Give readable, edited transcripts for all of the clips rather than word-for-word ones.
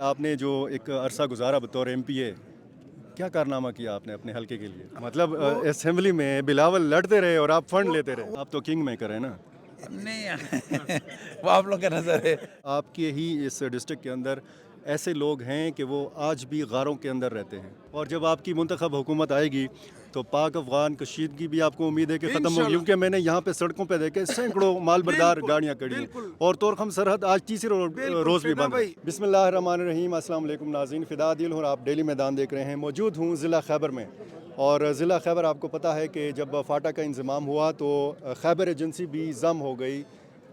آپ نے جو ایک عرصہ گزارا بطور ایم پی اے، کیا کارنامہ کیا آپ نے اپنے حلقے کے لیے؟ مطلب اسمبلی میں بلاول لڑتے رہے اور آپ فنڈ لیتے رہے. آپ تو کنگ میکر ہیں نا. نہیں وہ آپ لوگ کا نظر ہے. آپ کے ہی اس ڈسٹرکٹ کے اندر ایسے لوگ ہیں کہ وہ آج بھی غاروں کے اندر رہتے ہیں، اور جب آپ کی منتخب حکومت آئے گی تو پاک افغان کشیدگی بھی آپ کو امید ہے کہ ختم ہوگی، کیونکہ میں نے یہاں پہ سڑکوں پہ دیکھے سینکڑوں مال بردار گاڑیاں کھڑی ہیں، اور طورخم سرحد آج تیسرے روز بھی بند ہے. بسم اللہ الرحمن الرحیم. السلام علیکم ناظرین، فدا دل ہوں، آپ ڈیلی میدان دیکھ رہے ہیں. موجود ہوں ضلع خیبر میں، اور ضلع خیبر آپ کو پتہ ہے کہ جب فاٹا کا انضمام ہوا تو خیبر ایجنسی بھی ضم ہو گئی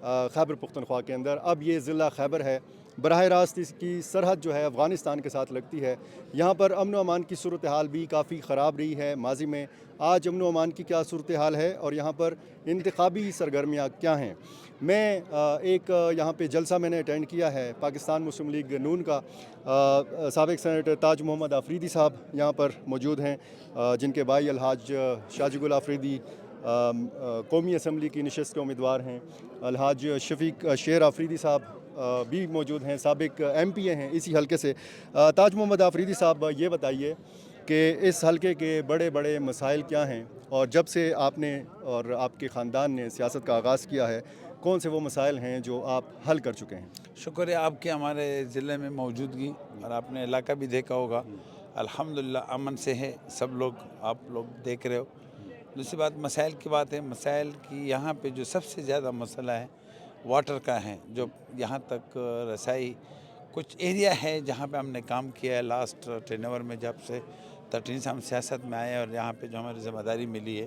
خیبر پختونخوا کے اندر. اب یہ ضلع خیبر ہے، براہ راست اس کی سرحد جو ہے افغانستان کے ساتھ لگتی ہے. یہاں پر امن و امان کی صورتحال بھی کافی خراب رہی ہے ماضی میں. آج امن و امان کی کیا صورتحال ہے اور یہاں پر انتخابی سرگرمیاں کیا ہیں؟ میں ایک یہاں پہ جلسہ میں نے اٹینڈ کیا ہے پاکستان مسلم لیگ نون کا. سابق سینیٹر تاج محمد آفریدی صاحب یہاں پر موجود ہیں، جن کے بھائی الحاج شاجی گل آفریدی قومی اسمبلی کی نشست کے امیدوار ہیں. الحاج شفیق شیر آفریدی صاحب بھی موجود ہیں، سابق ایم پی اے ہیں اسی حلقے سے. تاج محمد آفریدی صاحب، یہ بتائیے کہ اس حلقے کے بڑے بڑے مسائل کیا ہیں، اور جب سے آپ نے اور آپ کے خاندان نے سیاست کا آغاز کیا ہے کون سے وہ مسائل ہیں جو آپ حل کر چکے ہیں؟ شکریہ آپ کی ہمارے ضلع میں موجودگی، اور آپ نے علاقہ بھی دیکھا ہوگا. الحمدللہ امن سے ہے، سب لوگ آپ لوگ دیکھ رہے ہو. دوسری بات مسائل کی بات ہے. مسائل کی یہاں پہ جو سب سے زیادہ مسئلہ ہے واٹر کا ہے، جو یہاں تک رسائی. کچھ ایریا ہے جہاں پہ ہم نے کام کیا ہے لاسٹ ٹرین میں، جب سے 13 سے ہم سیاست میں آئے اور یہاں پہ جو ہماری ذمہ داری ملی ہے.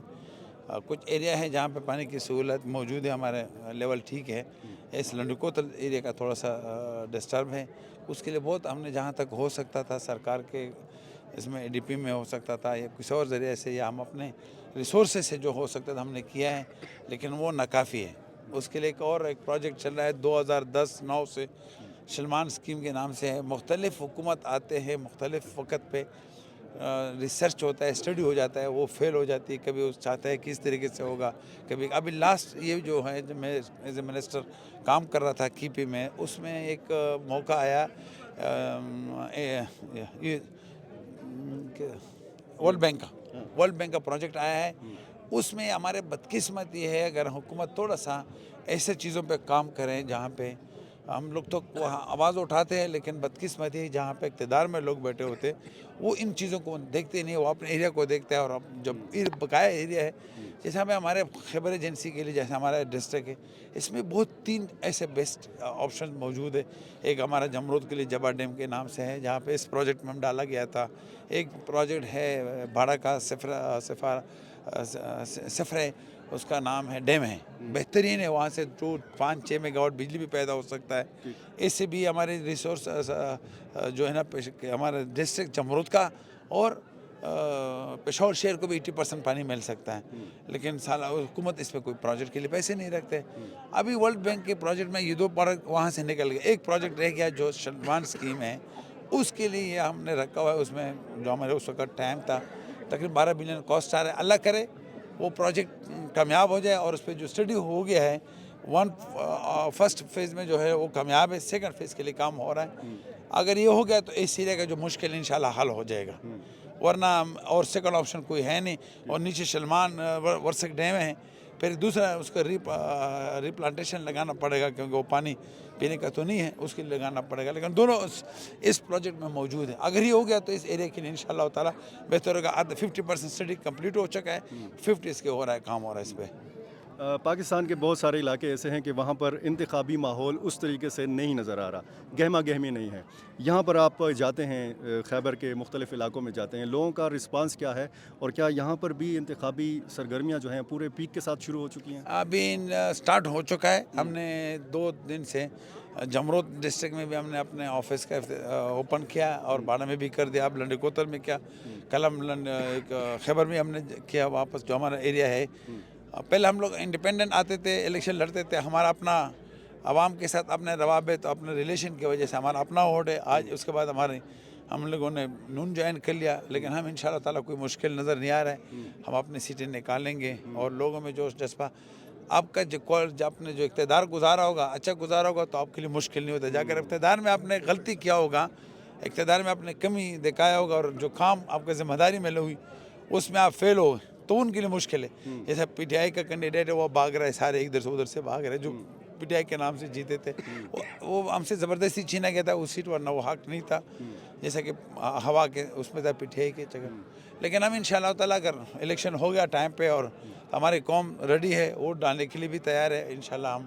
کچھ ایریا ہے جہاں پہ پانی کی سہولت موجود ہے، ہمارے لیول ٹھیک ہے. اس لنڈکوتل ایریا کا تھوڑا سا ڈسٹرب ہے. اس کے لیے بہت ہم نے جہاں تک ہو سکتا تھا سرکار کے اس میں ADP میں ہو سکتا تھا یا کسی اور ذریعے سے، یا ہم اپنے ریسورسز سے جو ہو سکتا تھا ہم نے کیا ہے، لیکن وہ ناکافی ہے. اس کے لیے ایک پروجیکٹ چل رہا ہے 2010-9 سے، سلمان اسکیم کے نام سے ہے. مختلف حکومت آتے ہیں، مختلف وقت پہ ریسرچ ہوتا ہے، اسٹڈی ہو جاتا ہے، وہ فیل ہو جاتی ہے. کبھی وہ چاہتا ہے کس طریقے سے ہوگا، کبھی ابھی لاسٹ یہ جو ہے جو میں ایز اے منسٹر کام کر رہا تھا KP میں، اس میں ایک موقع آیا ورلڈ بینک کا پروجیکٹ آیا ہے. اس میں ہمارے بدقسمت یہ ہے، اگر حکومت تھوڑا سا ایسے چیزوں پہ کام کریں جہاں پہ ہم لوگ تو وہاں آواز اٹھاتے ہیں، لیکن بدقسمتی جہاں پہ اقتدار میں لوگ بیٹھے ہوتے وہ ان چیزوں کو دیکھتے نہیں. وہ اپنے ایریا کو دیکھتے ہیں، اور جب بقایا ایریا ہے جیسے ہمارے خیبر ایجنسی کے لیے، جیسے ہمارا ڈسٹرکٹ ہے، اس میں بہت 3 ایسے بیسٹ آپشن موجود ہے. ایک ہمارا جمرود کے لیے جبا ڈیم کے نام سے ہے، جہاں پہ اس پروجیکٹ میں ہم ڈالا گیا تھا. ایک پروجیکٹ ہے بھاڑا کا سفرے، اس کا نام ہے ڈیم ہے، بہترین ہے. وہاں سے 5-6 میگا واٹ بجلی بھی پیدا ہو سکتا ہے. اس سے بھی ہمارے ریسورس جو ہے نا ہمارے ڈسٹرکٹ جمرود کا اور پشاور شہر کو بھی 80% پانی مل سکتا ہے. لیکن حکومت اس پہ کوئی پروجیکٹ کے لیے پیسے نہیں رکھتے. ابھی ورلڈ بینک کے پروجیکٹ میں یہ 2 پروجیکٹ وہاں سے نکل گئے. ایک پروجیکٹ رہ گیا جو سلمان اسکیم ہے، اس کے لیے یہ ہم نے رکھا ہوا ہے. اس میں جو ہمارے اس وقت ٹائم تھا تقریباً 12 بلین کاسٹ آ رہا ہے. اللہ کرے وہ پروجیکٹ کامیاب ہو جائے، اور اس پہ جو اسٹڈی ہو گیا ہے فرسٹ فیز میں جو ہے وہ کامیاب ہے. سیکنڈ فیز کے لیے کام ہو رہا ہے. اگر یہ ہو گیا تو اس ایریا کا جو مشکل انشاءاللہ حل ہو جائے گا، ورنہ اور سیکنڈ آپشن کوئی ہے نہیں. اور نیچے سلمان ورسک ڈیم ہے، پھر دوسرا اس کا ریپلانٹیشن لگانا پڑے گا، کیونکہ وہ پانی پینے کا تو نہیں ہے، اس کے لیے لگانا پڑے گا. لیکن دونوں اس پروجیکٹ میں موجود ہیں. اگر یہ ہو گیا تو اس ایریا کے لیے انشاءاللہ تعالیٰ بہتر ہوگا. 50% اسٹڈی کمپلیٹ ہو چکا ہے، 50 اس کے ہو رہا ہے، کام ہو رہا ہے اس پہ. پاکستان کے بہت سارے علاقے ایسے ہیں کہ وہاں پر انتخابی ماحول اس طریقے سے نہیں نظر آ رہا، گہما گہمی نہیں ہے. یہاں پر آپ جاتے ہیں، خیبر کے مختلف علاقوں میں جاتے ہیں، لوگوں کا رسپانس کیا ہے، اور کیا یہاں پر بھی انتخابی سرگرمیاں جو ہیں پورے پیک کے ساتھ شروع ہو چکی ہیں؟ ابھی سٹارٹ ہو چکا ہے. ہم نے 2 دن سے جمرود ڈسٹرکٹ میں بھی ہم نے اپنے آفس کا اوپن کیا، اور باڑہ میں بھی کر دیا. اب لنڈی کوتل میں کیا، کل ہم ایک خیبر میں ہم نے کیا واپس، جو ہمارا ایریا ہے. پہلے ہم لوگ انڈیپینڈنٹ آتے تھے، الیکشن لڑتے تھے. ہمارا اپنا عوام کے ساتھ اپنے روابط، اپنے ریلیشن کی وجہ سے ہمارا اپنا ووٹ ہے. آج اس کے بعد ہم لوگوں نے نون جوائن کر لیا. لیکن ہم انشاءاللہ تعالیٰ کوئی مشکل نظر نہیں آ رہا ہے. ہم اپنی سیٹیں نکالیں گے، اور لوگوں میں جوش جذبہ آپ کا جو آپ نے جو اقتدار گزارا ہوگا اچھا گزارا ہوگا تو آپ کے لیے مشکل نہیں ہوتا. جا کر اقتدار میں آپ نے غلطی کیا ہوگا, اقتدار میں آپ نے کمی دکھایا ہوگا اور جو کام آپ کے ذمہ داری میں ہوئی اس میں آپ فیل ہو تو ان کے لیے مشکل ہے. جیسے پی ٹی آئی کا کینڈیڈیٹ ہے وہ بھاگ رہا ہے, سارے ادھر سے ادھر سے بھاگ رہے, جو پی ٹی آئی کے نام سے جیتے تھے وہ ہم سے زبردستی چھینا گیا تھا اس سیٹ, ورنہ وہ حق نہیں تھا, جیسا کہ ہوا کے اس میں تھا پی ٹی آئی کے جگہ. لیکن ہم انشاءاللہ تعالیٰ اگر الیکشن ہو گیا ٹائم پہ اور ہماری قوم ریڈی ہے, ووٹ ڈالنے کے لیے بھی تیار ہے, انشاءاللہ ہم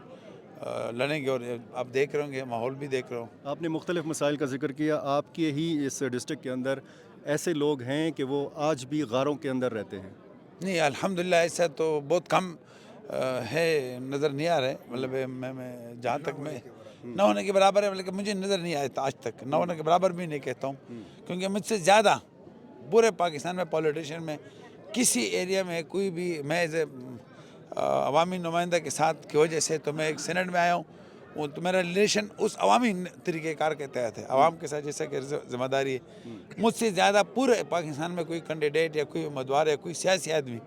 لڑیں گے. اور آپ دیکھ رہے ہوں گے, ماحول بھی دیکھ رہے ہوں. آپ نے مختلف مسائل کا ذکر کیا. آپ کے ہی اس ڈسٹرکٹ کے اندر ایسے لوگ ہیں کہ وہ آج بھی غاروں کے اندر رہتے ہیں؟ نہیں الحمدللہ ایسا تو بہت کم ہے, نظر نہیں آ رہا ہے. مطلب میں جہاں تک میں نہ ہونے کے برابر ہے, لیکن مجھے نظر نہیں آیا تھا آج تک, نہ ہونے کے برابر بھی نہیں کہتا ہوں, کیونکہ مجھ سے زیادہ پورے پاکستان میں پولیٹیشین میں کسی ایریا میں کوئی بھی, میں ایز اے عوامی نمائندہ کے ساتھ کی وجہ سے تو میں ایک سینٹ میں آیا ہوں, وہ تو میرا ریلیشن اس عوامی طریقہ کار کے تحت ہے, عوام کے ساتھ جیسا کہ ذمہ داری ہے. مجھ سے زیادہ پورے پاکستان میں کوئی کینڈیڈیٹ یا کوئی امیدوار یا کوئی سیاسی آدمی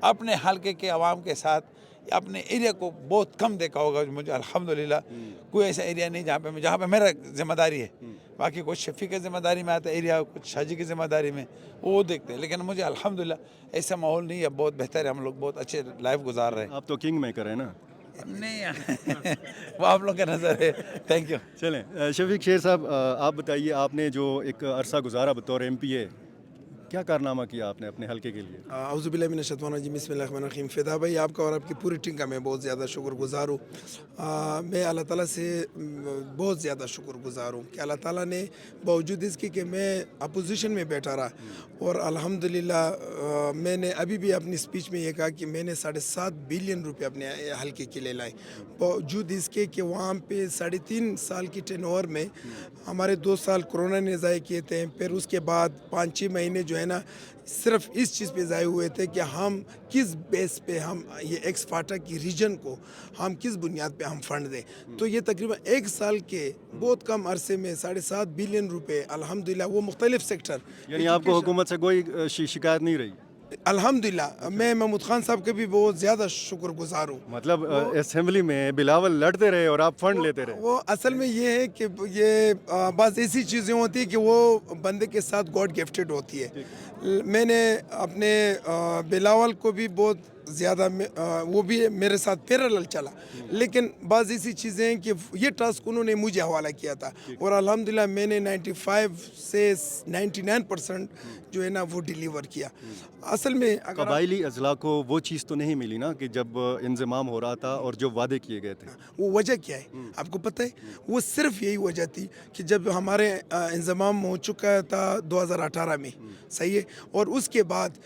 اپنے حلقے کے عوام کے ساتھ اپنے ایریا کو بہت کم دیکھا ہوگا. مجھے الحمدللہ کوئی ایسا ایریا نہیں جہاں پہ میرا ذمہ داری ہے. باقی کچھ شفیع کے ذمہ داری میں آتا ہے ایریا, کچھ شاجی کی ذمہ داری میں وہ دیکھتے ہیں, لیکن مجھے الحمدللہ ایسا ماحول نہیں ہے, بہت بہتر ہے, ہم لوگ بہت اچھے لائف گزار رہے ہیں. آپ تو کنگ میکر ہیں نا. نہیں وہ آپ لوگ کا نظر ہے. Thank you. چلیں شفیق شیر صاحب, آپ بتائیے, آپ نے جو ایک عرصہ گزارا بطور ایم پی اے, کیا کارنامہ کیا آپ نے اپنے حلقے کے لیے؟ اعوذ باللہ من الشیطان الرجیم, بسم اللہ الرحمن الرحیم. فدا بھائی آپ کا اور آپ کی پوری ٹیم کا میں بہت زیادہ شکر گزار ہوں. میں اللہ تعالیٰ سے بہت زیادہ شکر گزار ہوں کہ اللہ تعالیٰ نے باوجود اس کے کہ میں اپوزیشن میں بیٹھا رہا, اور الحمدللہ میں نے ابھی بھی اپنی اسپیچ میں یہ کہا کہ میں نے 7.5 بلین روپے اپنے حلقے کے لیے لائے, باوجود اس کے کہ وہاں پہ 3.5 سال کی ٹرن اوور میں ہمارے 2 سال کرونا نے ضائع کیے تھے, پھر اس کے بعد 5-6 مہینے جو ہے نا صرف اس چیز پہ ضائع ہوئے تھے کہ ہم کس بیس پہ ہم یہ ایکس فاٹا کی ریجن کو ہم کس بنیاد پہ ہم فنڈ دیں. تو یہ تقریباً 1 سال کے بہت کم عرصے میں 7.5 بلین روپے الحمدللہ وہ مختلف سیکٹر, یعنی آپ کو حکومت سے کوئی شکایت نہیں رہی؟ الحمدللہ میں محمود خان صاحب کے بھی بہت زیادہ شکر گزار ہوں. مطلب اسمبلی میں بلاول لڑتے رہے اور آپ فنڈ لیتے رہے. وہ اصل میں یہ ہے کہ یہ بعض ایسی چیزیں ہوتی ہیں کہ وہ بندے کے ساتھ گاڈ گفٹڈ ہوتی ہے. میں نے اپنے بلاول کو بھی بہت زیادہ وہ بھی میرے ساتھ پیرالل چلا, لیکن بعض ایسی چیزیں ہیں کہ یہ ٹاسک انہوں نے مجھے حوالہ کیا تھا, اور الحمدللہ میں نے 95 سے 99% جو ہے نا وہ ڈیلیور کیا. اصل میں قبائلی اضلاع کو وہ چیز تو نہیں ملی نا کہ جب انضمام ہو رہا تھا اور جو وعدے کیے گئے تھے, وہ وجہ کیا ہے آپ کو پتہ ہے؟ وہ صرف یہی وجہ تھی کہ جب ہمارے انضمام ہو چکا تھا 2018 میں, صحیح ہے, اور اس کے بعد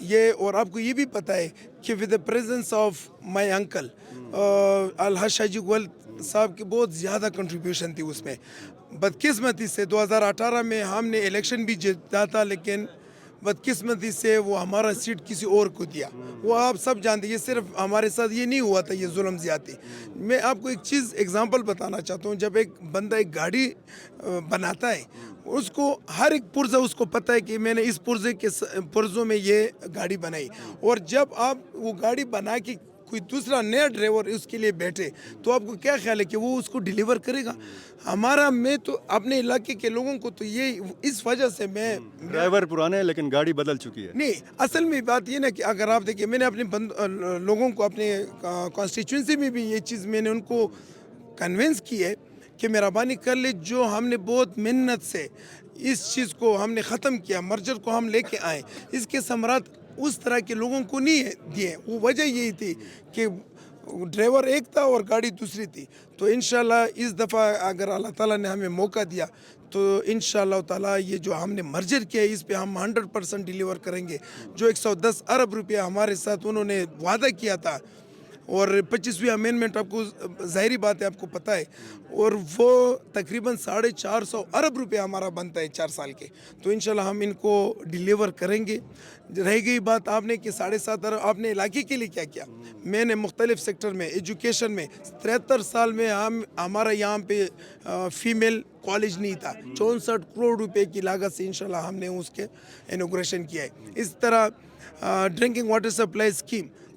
یہ, اور آپ کو یہ بھی پتہ ہے کہ with the presence of my uncle الحاج شاہ جی گول صاحب کی بہت زیادہ کنٹریبیوشن تھی اس میں. بدقسمتی سے 2018 میں ہم نے الیکشن بھی جیتا تھا, لیکن بدقسمتی سے وہ ہمارا سیٹ کسی اور کو دیا. وہ آپ سب جانتے, یہ صرف ہمارے ساتھ یہ نہیں ہوا تھا, یہ ظلم زیادتی. میں آپ کو ایک چیز ایگزامپل بتانا چاہتا ہوں. جب ایک بندہ ایک گاڑی بناتا ہے, اس کو ہر ایک پرزہ اس کو پتہ ہے کہ میں نے اس پرزوں میں یہ گاڑی بنائی, اور جب آپ وہ گاڑی بنا کے کوئی دوسرا نیا ڈرائیور اس کے لیے بیٹھے تو آپ کو کیا خیال ہے کہ وہ اس کو ڈیلیور کرے گا؟ میں تو اپنے علاقے کے لوگوں کو تو یہ اس وجہ سے میں ڈرائیور پرانے ہیں لیکن گاڑی بدل چکی ہے. نہیں, اصل میں بات یہ نا کہ اگر آپ دیکھیں, میں نے اپنے لوگوں کو اپنے کانسٹیچوئنسی میں بھی یہ چیز میں نے ان کو کنونس کی ہے کہ مہربانی کر لے, جو ہم نے بہت محنت سے اس چیز کو ہم نے ختم کیا, مرجر کو ہم لے کے آئے, اس کے ثمرات اس طرح کے لوگوں کو نہیں دیے. وہ وجہ یہی تھی کہ ڈرائیور ایک تھا اور گاڑی دوسری تھی. تو انشاءاللہ اس دفعہ اگر اللہ تعالیٰ نے ہمیں موقع دیا تو انشاءاللہ تعالیٰ یہ جو ہم نے مرجر کیا ہے اس پہ ہم 100% ڈیلیور کریں گے. جو 110 ارب روپیہ ہمارے ساتھ انہوں نے وعدہ کیا تھا, اور 25ویں امینڈمنٹ آپ کو ظاہری بات ہے آپ کو پتہ ہے, اور وہ تقریباً 450 ارب روپے ہمارا بنتا ہے 4 سال کے. تو انشاءاللہ ہم ان کو ڈیلیور کریں گے. رہ گئی بات آپ نے کہ 7.5 ارب آپ نے علاقے کے لیے کیا کیا, میں نے مختلف سیکٹر میں, ایجوکیشن میں 73 سال میں ہمارا یہاں پہ فیمیل کالج نہیں تھا. 64 کروڑ روپے کی لاگت سے انشاءاللہ ہم نے اس کے انوگریشن کیا ہے. اس طرح drinking water supply scheme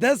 10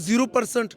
0%।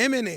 MNA,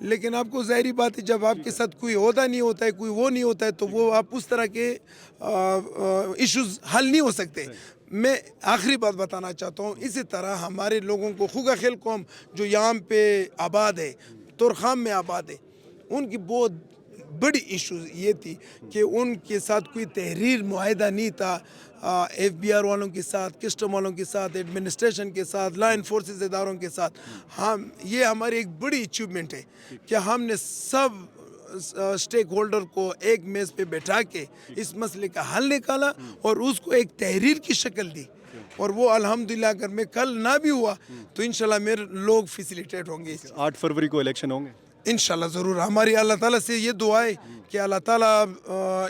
لیکن آپ کو ظاہری بات ہے جب آپ کے ساتھ کوئی عہدہ نہیں ہوتا ہے، کوئی وہ نہیں ہوتا ہے، تو وہ آپ اس طرح کے ایشوز حل نہیں ہو سکتے. میں آخری بات بتانا چاہتا ہوں، اسی طرح ہمارے لوگوں کو خوگا خیل قوم جو یہاں پہ آباد ہے، تورخام میں آباد ہے، ان کی بہت بڑی ایشوز یہ تھی کہ ان کے ساتھ کوئی تحریر معاہدہ نہیں تھا ایف بی آر والوں کے ساتھ، کسٹم والوں کے ساتھ، ایڈمنسٹریشن کے ساتھ، لا انفورسز اداروں کے ساتھ. یہ ہماری ایک بڑی اچیومنٹ ہے کہ ہم نے سب اسٹیک ہولڈر کو ایک میز پہ بیٹھا کے اس مسئلے کا حل نکالا اور اس کو ایک تحریر کی شکل دی. اور وہ الحمدللہ اگر میں کل نہ بھی ہوا تو انشاءاللہ میرے لوگ فیسیلیٹیٹ ہوں گے. 8 فروری کو الیکشن ہوں گے. انشاءاللہ ضرور. ہماری اللہ تعالیٰ سے یہ دعا ہے کہ اللہ تعالیٰ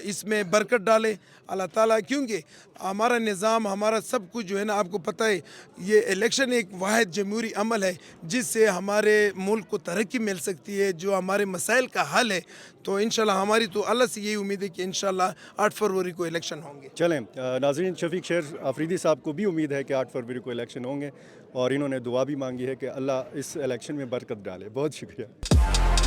اس میں برکت ڈالے. اللہ تعالیٰ کیونکہ ہمارا نظام، ہمارا سب کچھ جو ہے نا، آپ کو پتہ ہے یہ الیکشن ایک واحد جمہوری عمل ہے جس سے ہمارے ملک کو ترقی مل سکتی ہے، جو ہمارے مسائل کا حل ہے. تو انشاءاللہ ہماری تو اللہ سے یہی امید ہے کہ انشاءاللہ 8 فروری کو الیکشن ہوں گے. چلیں ناظرین، شفیق شیر آفریدی صاحب کو بھی امید ہے کہ 8 فروری کو الیکشن ہوں گے، اور انہوں نے دعا بھی مانگی ہے کہ اللہ اس الیکشن میں برکت ڈالے. بہت شکریہ.